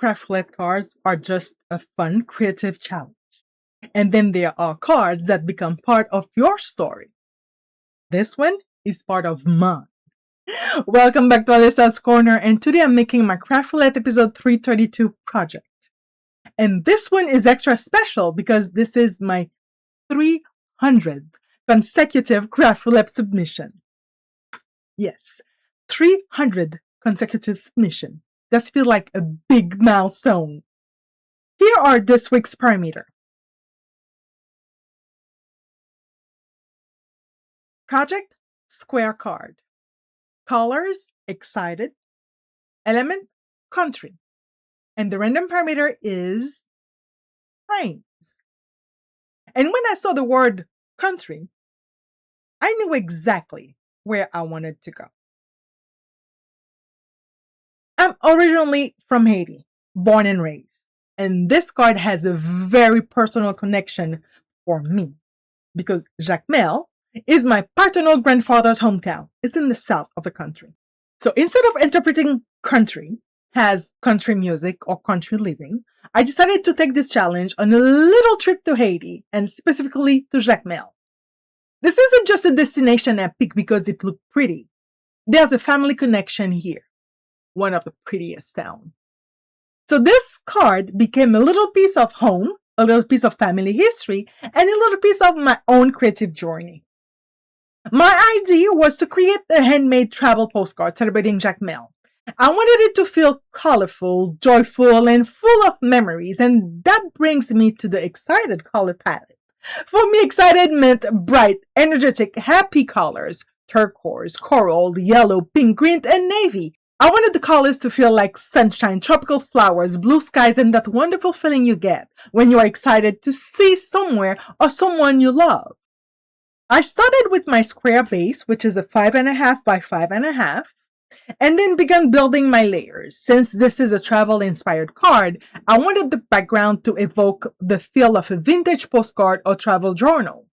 Craft Roulette cards are just a fun, creative challenge. And then there are cards that become part of your story. This one is part of mine. Welcome back to Alyssa's Corner, and today I'm making my Craft Roulette episode 332 project. And this one is extra special because this is my 300th consecutive Craft Roulette submission. Yes, 300 consecutive submission. That feels like a big milestone. Here are this week's parameters. Project, square card. Colors, excited. Element, country. And the random parameter is frames. And when I saw the word country, I knew exactly where I wanted to go. I'm originally from Haiti, born and raised. And this card has a very personal connection for me because Jacmel is my paternal grandfather's hometown. It's in the south of the country. So instead of interpreting country as country music or country living, I decided to take this challenge on a little trip to Haiti and specifically to Jacmel. This isn't just a destination I picked because it looked pretty. There's a family connection here, one of the prettiest towns. So this card became a little piece of home, a little piece of family history, and a little piece of my own creative journey. My idea was to create a handmade travel postcard celebrating Jacmel. I wanted it to feel colorful, joyful, and full of memories, and that brings me to the excited color palette. For me, excited meant bright, energetic, happy colors: turquoise, coral, yellow, pink, green, and navy. I wanted the colors to feel like sunshine, tropical flowers, blue skies, and that wonderful feeling you get when you are excited to see somewhere or someone you love. I started with my square base, which is a 5.5 by 5.5, and then began building my layers. Since this is a travel-inspired card, I wanted the background to evoke the feel of a vintage postcard or travel journal.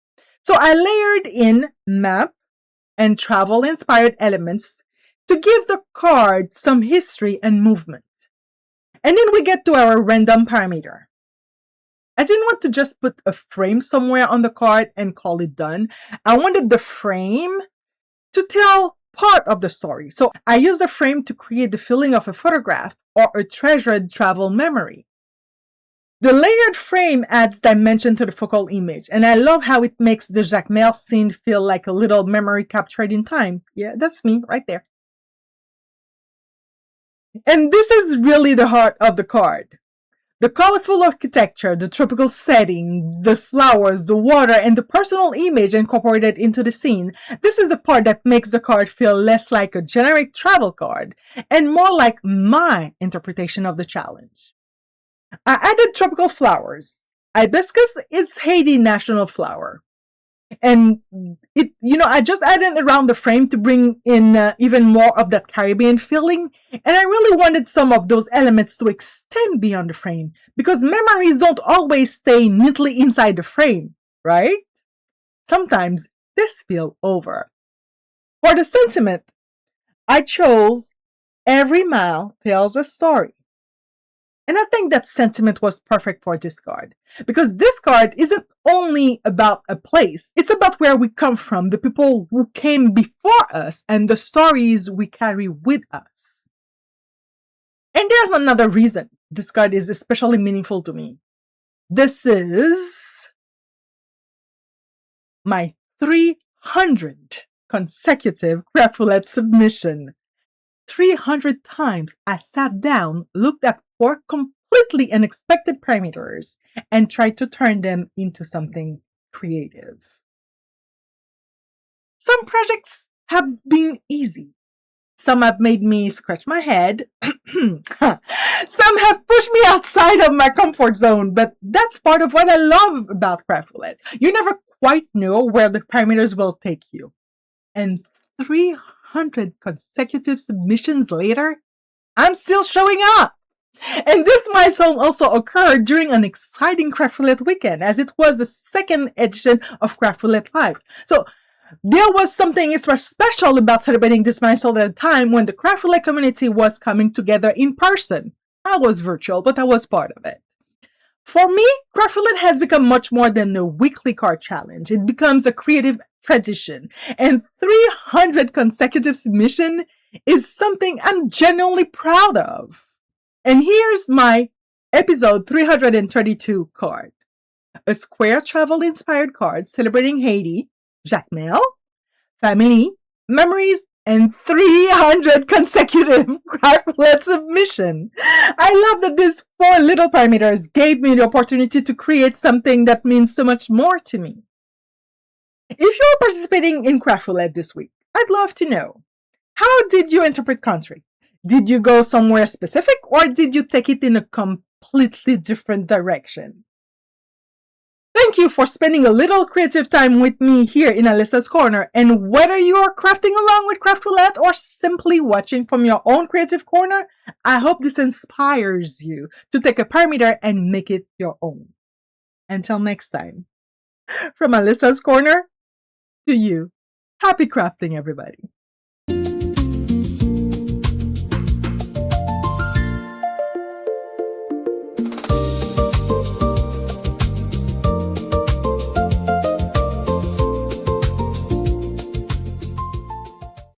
So I layered in map and travel-inspired elements to give the card some history and movement. And then we get to our random parameter. I didn't want to just put a frame somewhere on the card and call it done. I wanted the frame to tell part of the story. So I used the frame to create the feeling of a photograph or a treasured travel memory. The layered frame adds dimension to the focal image, and I love how it makes the Jacmel scene feel like a little memory captured in time. Yeah, that's me right there. And this is really the heart of the card. The colorful architecture, the tropical setting, the flowers, the water, and the personal image incorporated into the scene. This is the part that makes the card feel less like a generic travel card and more like my interpretation of the challenge. I added tropical flowers. Hibiscus is Haiti national flower. And I just added around the frame to bring in even more of that Caribbean feeling. And I really wanted some of those elements to extend beyond the frame because memories don't always stay neatly inside the frame, right? Sometimes they spill over. For the sentiment, I chose every mile tells a story. And I think that sentiment was perfect for this card because this card isn't only about a place. It's about where we come from, the people who came before us, and the stories we carry with us. And there's another reason this card is especially meaningful to me. This is my 300 consecutive Craft Roulette submission. 300 times I sat down, looked at 4 completely unexpected parameters, and tried to turn them into something creative. Some projects have been easy. Some have made me scratch my head. Some have pushed me outside of my comfort zone, but that's part of what I love about Craft Roulette. You never quite know where the parameters will take you. And 300 consecutive submissions later, I'm still showing up. And this milestone also occurred during an exciting Craft Roulette weekend, as it was the second edition of Craft Roulette Live. So there was something extra special about celebrating this milestone at a time when the Craft Roulette community was coming together in person. I was virtual, but I was part of it. For me, Craft Roulette has become much more than a weekly card challenge. It becomes a creative tradition. And 300 consecutive submission is something I'm genuinely proud of. And here's my episode 332 card. A square travel-inspired card celebrating Haiti, Jacmel, family, memories, and 300 consecutive Craft Roulette submission. I love that these 4 little parameters gave me the opportunity to create something that means so much more to me. If you're participating in Craft Roulette this week, I'd love to know, how did you interpret country? Did you go somewhere specific, or did you take it in a completely different direction? Thank you for spending a little creative time with me here in Alyssa's Corner. And whether you are crafting along with Craft Roulette or simply watching from your own creative corner, I hope this inspires you to take a parameter and make it your own. Until next time, from Alyssa's Corner to you, happy crafting, everybody.